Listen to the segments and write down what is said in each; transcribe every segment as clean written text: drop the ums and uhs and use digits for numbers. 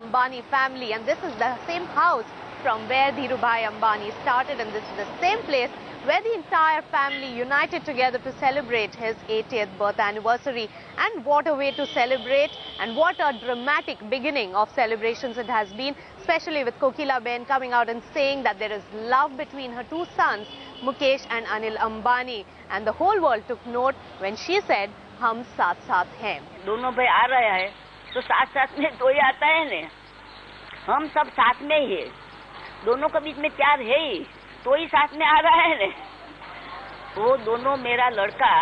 Ambani family, and this is the same house from where Dhirubhai Ambani started, and this is the same place where the entire family united together to celebrate his 80th birth anniversary. And what a way to celebrate, and what a dramatic beginning of celebrations it has been, especially with Kokila Ben coming out and saying that there is love between her two sons, Mukesh and Anil Ambani. And the whole world took note when she said, "Hum saath saath hain." दोनों भाई आ रहे हैं तो साथ साथ में तो ही आता है ने, हम सब साथ में ही है, दोनों के बीच में प्यार है ही, तो ही साथ में आ रहा है ने। वो दोनों मेरा लड़का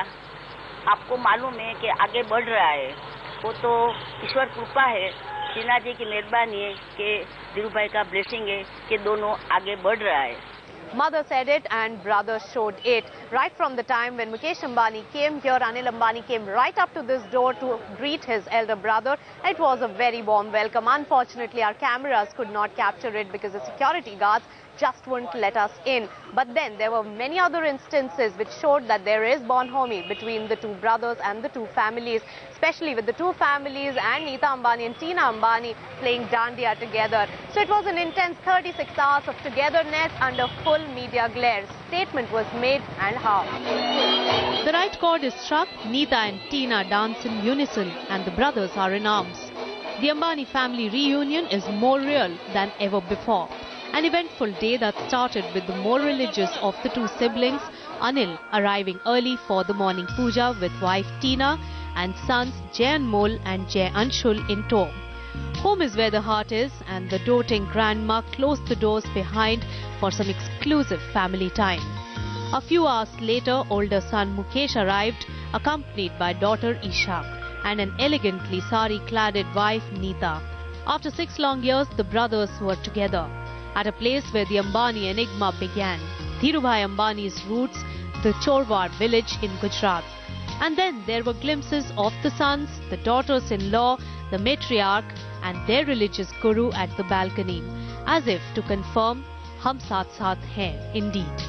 आपको मालूम है कि आगे बढ़ रहा है, वो तो ईश्वर कृपा है, टीना जी की मेहरबानी है कि धीरूभाई का ब्लेसिंग है कि दोनों आगे बढ़ रहा है। Mother said it and brother showed it. Right from the time when Mukesh Ambani came here, Anil Ambani came right up to this door to greet his elder brother. It was a very warm welcome. Unfortunately, our cameras could not capture it because the security guards just wouldn't let us in. But then there were many other instances which showed that there is bonhomie between the two brothers and the two families, especially with the two families and Neeta Ambani and Tina Ambani playing dandiya together. So it was an intense 36 hours of togetherness under full media glare. Statement was made, and how. The right chord is struck, Neeta and Tina dance in unison, and the brothers are in arms. The Ambani family reunion is more real than ever before. An eventful day that started with the more religious of the two siblings, Anil arriving early for the morning puja with wife Tina and sons Jay Anmol and Jay Anshul in tow. Home is where the heart is, and the doting grandma closed the doors behind for some exclusive family time. A few hours later, older son Mukesh arrived, accompanied by daughter Isha and an elegantly sari-cladded wife Neeta. After 6 long years, the brothers were together at a place where the Ambani enigma began, Dhirubhai Ambani's roots, the Chorwad village in Gujarat. And then there were glimpses of the sons, the daughters-in-law, the matriarch and their religious guru at the balcony, as if to confirm, hum saath saath hain indeed.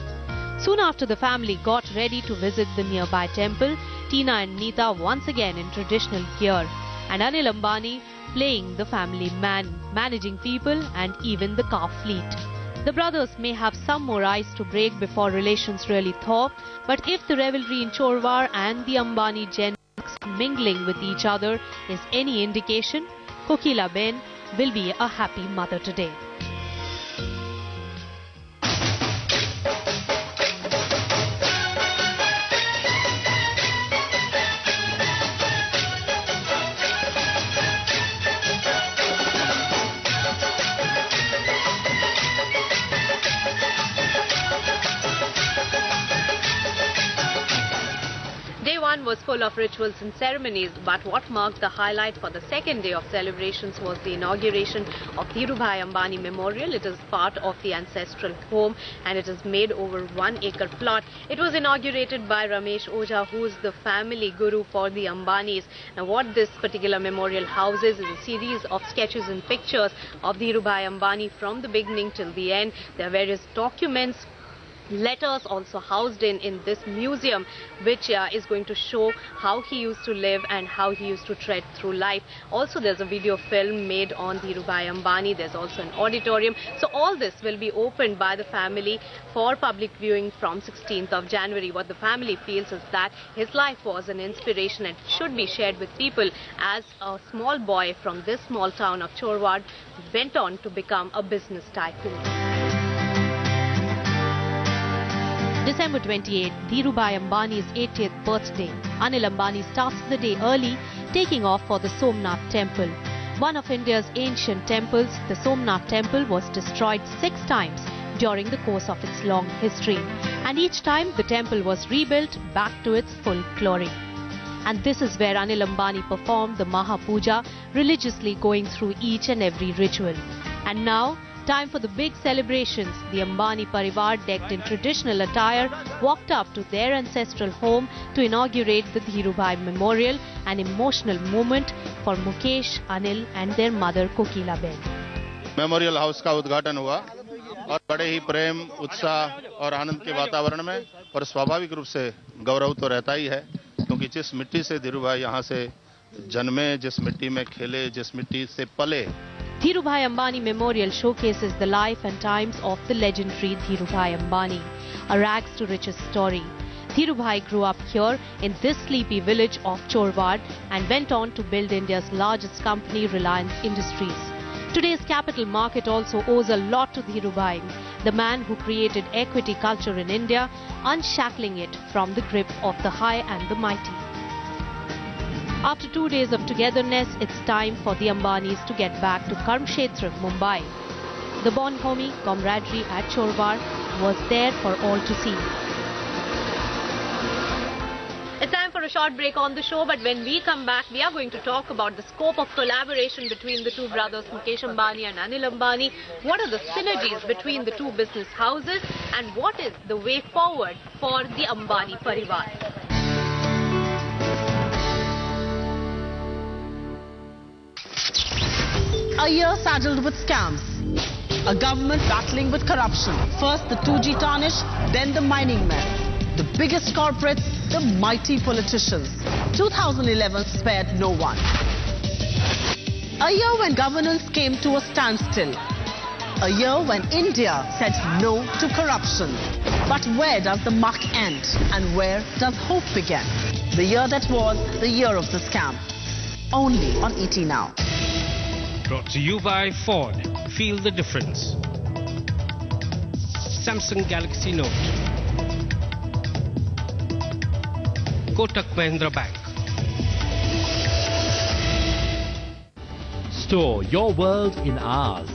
Soon after the family got ready to visit the nearby temple, Tina and Neeta once again in traditional gear, and Anil Ambani playing the family man, managing people and even the car fleet. The brothers may have some more ice to break before relations really thaw, but if the revelry in Chorwad and the Ambani gen mingling with each other is any indication, Kokila Ben will be a happy mother today. Day one was full of rituals and ceremonies, but what marked the highlight for the second day of celebrations was the inauguration of Dhirubhai Ambani Memorial. It is part of the ancestral home and it is made over 1 acre plot. It was inaugurated by Ramesh Ojha, who is the family guru for the Ambanis. Now what this particular memorial houses is a series of sketches and pictures of Dhirubhai Ambani from the beginning till the end. There are various documents, letters also housed in this museum, which is going to show how he used to live and how he used to tread through life. Also there's a video film made on Dhirubhai Ambani. There's also an auditorium. So all this will be opened by the family for public viewing from 16th of January. What the family feels is that his life was an inspiration and should be shared with people, as a small boy from this small town of Chorwad went on to become a business tycoon. December 28, Dhirubhai Ambani's 80th birthday. Anil Ambani starts the day early, taking off for the Somnath temple. One of India's ancient temples, the Somnath temple was destroyed 6 times during the course of its long history. And each time the temple was rebuilt back to its full glory. And this is where Anil Ambani performed the Maha Puja, religiously going through each and every ritual. And now, time for the big celebrations. The Ambani Parivar, decked in traditional attire, walked up to their ancestral home to inaugurate the Dhirubhai Memorial, an emotional moment for Mukesh, Anil and their mother Kokila Ben. Memorial house का उद्घाटन हुआ और बड़े ही प्रेम, उत्साह और आनंद के वातावरण में, और स्वाभाविक रूप से गौरव तो रहता ही है, क्योंकि जिस मिट्टी से धीरूभाई यहाँ से जन्मे, जिस मिट्टी में खेले, जिस मिट्टी से पले, Dhirubhai Ambani Memorial showcases the life and times of the legendary Dhirubhai Ambani, a rags to riches story. Dhirubhai grew up here in this sleepy village of Chorwad and went on to build India's largest company, Reliance Industries. Today's capital market also owes a lot to Dhirubhai, the man who created equity culture in India, unshackling it from the grip of the high and the mighty. After 2 days of togetherness, it's time for the Ambanis to get back to Karmkshetra, Mumbai. The bonhomie camaraderie at Chorwad was there for all to see. It's time for a short break on the show, but when we come back, we are going to talk about the scope of collaboration between the two brothers, Mukesh Ambani and Anil Ambani. What are the synergies between the two business houses and what is the way forward for the Ambani Parivar? A year saddled with scams. A government battling with corruption. First the 2G tarnish, then the mining men. The biggest corporates, the mighty politicians. 2011 spared no one. A year when governance came to a standstill. A year when India said no to corruption. But where does the muck end and where does hope begin? The year that was the year of the scam. Only on ET Now. Brought to you by Ford. Feel the difference. Samsung Galaxy Note. Kotak Mahindra Bank. Store your world in ours.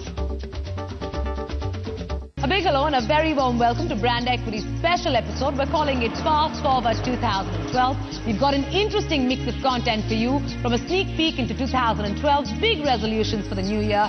A big hello and a very warm welcome to Brand Equity's special episode. We're calling it Fast Forward 2012. We've got an interesting mix of content for you, from a sneak peek into 2012's big resolutions for the new year,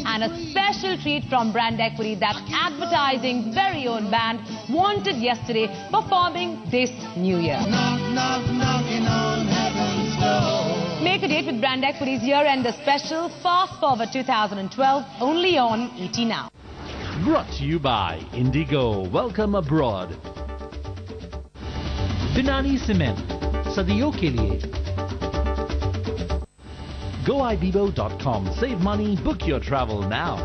and a special treat from Brand Equity, that advertising's very own band, Wanted Yesterday, performing this new year. Knocking on heaven's door. Make a date with Brand Equity's year-end special Fast Forward 2012, only on ET Now. Brought to you by Indigo. Welcome abroad. Binani Cement. Sadiyon ke liye. GoIbibo.com. Save money. Book your travel now.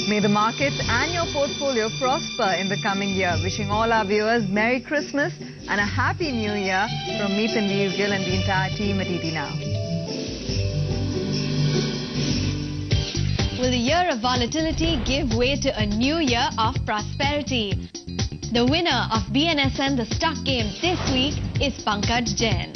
May the markets and your portfolio prosper in the coming year. Wishing all our viewers Merry Christmas and a Happy New Year from me, Tanveer Gill, and the entire team at ET Now. Will the year of volatility give way to a new year of prosperity? The winner of BNSN The Stock Game this week is Pankaj Jain.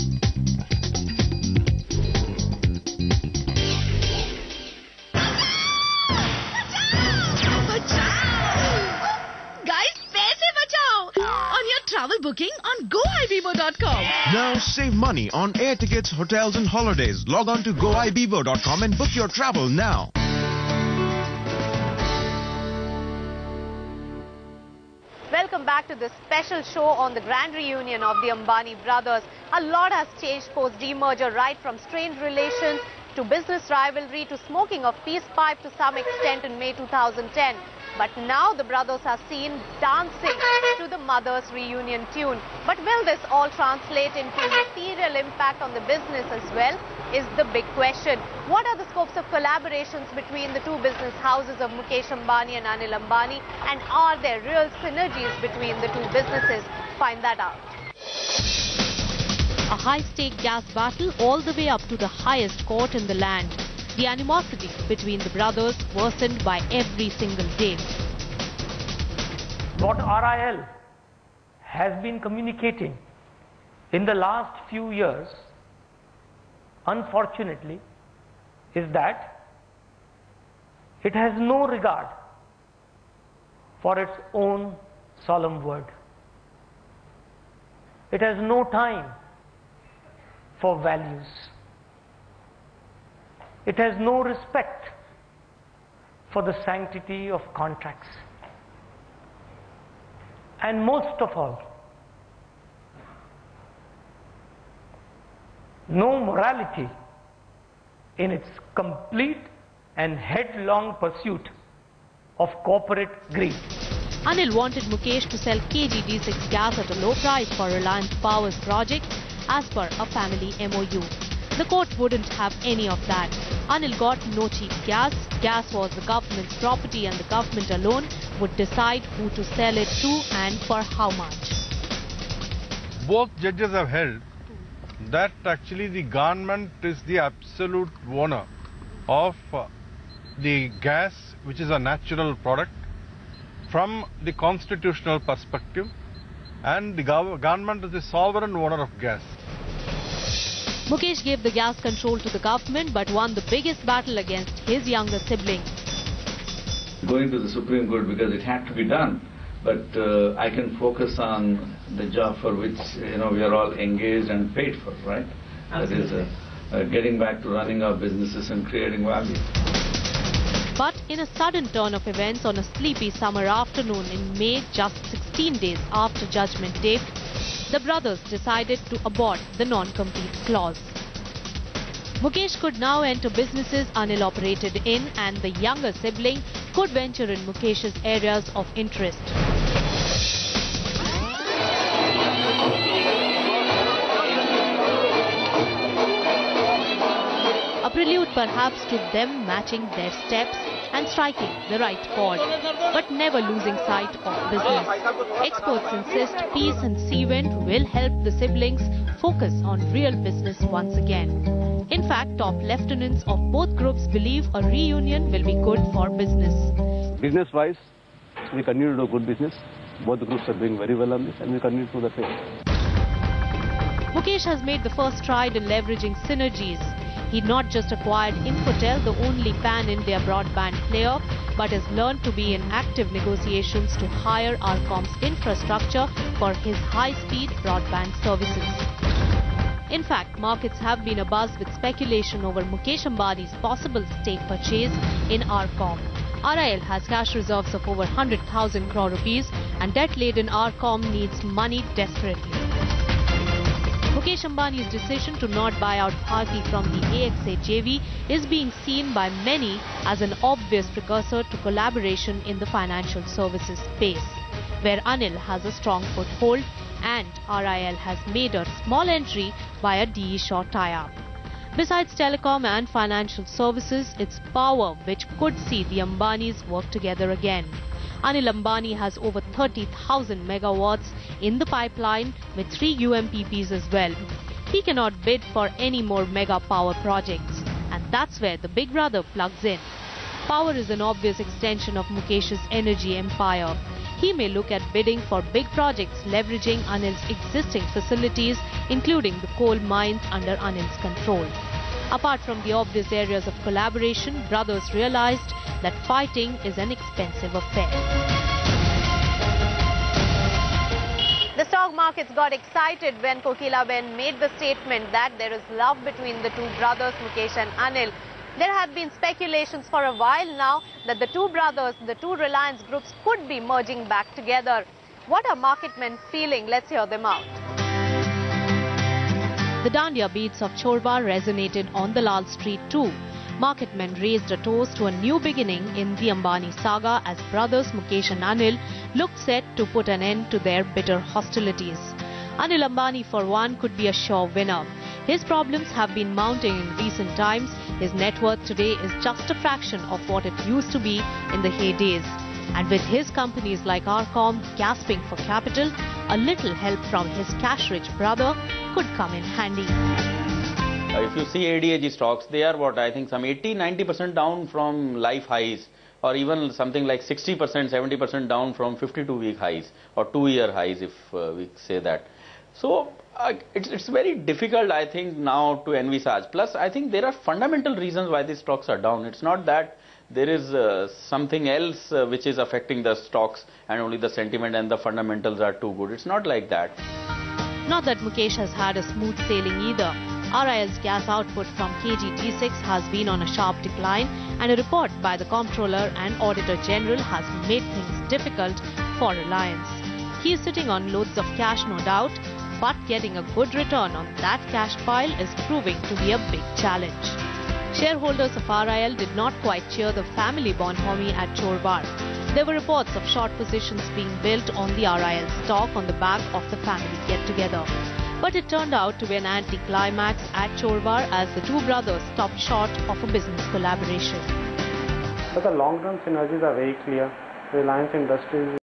Travel booking on GoIbibo.com. Now save money on air tickets, hotels and holidays. Log on to GoIbibo.com and book your travel now. Welcome back to this special show on the grand reunion of the Ambani brothers. A lot has changed post-demerger, right from strained relations to business rivalry to smoking of peace pipe to some extent in May 2010. But now the brothers are seen dancing to the mother's reunion tune. But will this all translate into material impact on the business as well, is the big question. What are the scopes of collaborations between the two business houses of Mukesh Ambani and Anil Ambani? And are there real synergies between the two businesses? Find that out. A high-stake gas battle all the way up to the highest court in the land. The animosity between the brothers worsened by every single day. What RIL has been communicating in the last few years, unfortunately, is that it has no regard for its own solemn word. It has no time for values. It has no respect for the sanctity of contracts. And most of all, no morality in its complete and headlong pursuit of corporate greed. Anil wanted Mukesh to sell KG-D6 gas at a low price for Reliance Power's project as per a family MOU. The court wouldn't have any of that. Anil got no cheap gas. Gas was the government's property and the government alone would decide who to sell it to and for how much. Both judges have held that actually the government is the absolute owner of the gas, which is a natural product, from the constitutional perspective, and the government is the sovereign owner of gas. Mukesh gave the gas control to the government but won the biggest battle against his younger sibling. Going to the Supreme Court because it had to be done, but I can focus on the job for which we are all engaged and paid for, right? Absolutely. That is getting back to running our businesses and creating value. But in a sudden turn of events on a sleepy summer afternoon in May, just 16 days after Judgment Day, the brothers decided to abort the non-compete clause. Mukesh could now enter businesses Anil operated in, and the younger sibling could venture in Mukesh's areas of interest. A prelude perhaps to them matching their steps and striking the right chord, but never losing sight of business. Experts insist peace and Seawind will help the siblings focus on real business once again. In fact, top lieutenants of both groups believe a reunion will be good for business. Business-wise, we continue to do good business. Both the groups are doing very well on this, and we continue to do the same. Mukesh has made the first stride in leveraging synergies. He not just acquired Infotel, the only pan-India broadband player, but has learned to be in active negotiations to hire Arcom's infrastructure for his high-speed broadband services. In fact, markets have been abuzz with speculation over Mukesh Ambani's possible stake purchase in Arcom. RIL has cash reserves of over 100,000 crore rupees, and debt-laden Arcom needs money desperately. Mukesh Ambani's decision to not buy out Bharti from the AXA JV is being seen by many as an obvious precursor to collaboration in the financial services space, where Anil has a strong foothold and RIL has made a small entry via DE Shaw tie-up. Besides telecom and financial services, it's power which could see the Ambanis work together again. Anil Ambani has over 30,000 megawatts in the pipeline with 3 UMPPs as well. He cannot bid for any more mega power projects, and that's where the big brother plugs in. Power is an obvious extension of Mukesh's energy empire. He may look at bidding for big projects leveraging Anil's existing facilities, including the coal mines under Anil's control. Apart from the obvious areas of collaboration, brothers realized that fighting is an expensive affair. The stock markets got excited when Kokilaben made the statement that there is love between the two brothers, Mukesh and Anil. There have been speculations for a while now that the two brothers, the two Reliance groups, could be merging back together. What are market men feeling? Let's hear them out. The Dandiya beats of Chorwad resonated on the Lal Street too. Market men raised a toast to a new beginning in the Ambani saga as brothers Mukesh and Anil looked set to put an end to their bitter hostilities. Anil Ambani, for one, could be a sure winner. His problems have been mounting in recent times. His net worth today is just a fraction of what it used to be in the heydays. And with his companies like Arcom gasping for capital, a little help from his cash-rich brother could come in handy. If you see ADAG stocks, they are what I think some 80-90% down from life highs, or even something like 60%, 70% down from 52-week highs or 2-year highs, if we say that. So it's very difficult, I think, now to envisage. Plus, I think there are fundamental reasons why these stocks are down. It's not that there is something else which is affecting the stocks and only the sentiment and the fundamentals are too good. It's not like that. Not that Mukesh has had a smooth sailing either. RIL's gas output from KG-G6 has been on a sharp decline, and a report by the Comptroller and Auditor General has made things difficult for Reliance. He is sitting on loads of cash, no doubt, but getting a good return on that cash pile is proving to be a big challenge. Shareholders of RIL did not quite cheer the family bonhomie at Chorwad. There were reports of short positions being built on the RIL stock on the back of the family get-together. But it turned out to be an anti-climax at Chorwad as the two brothers stopped short of a business collaboration. But the long-term synergies are very clear. Reliance Industries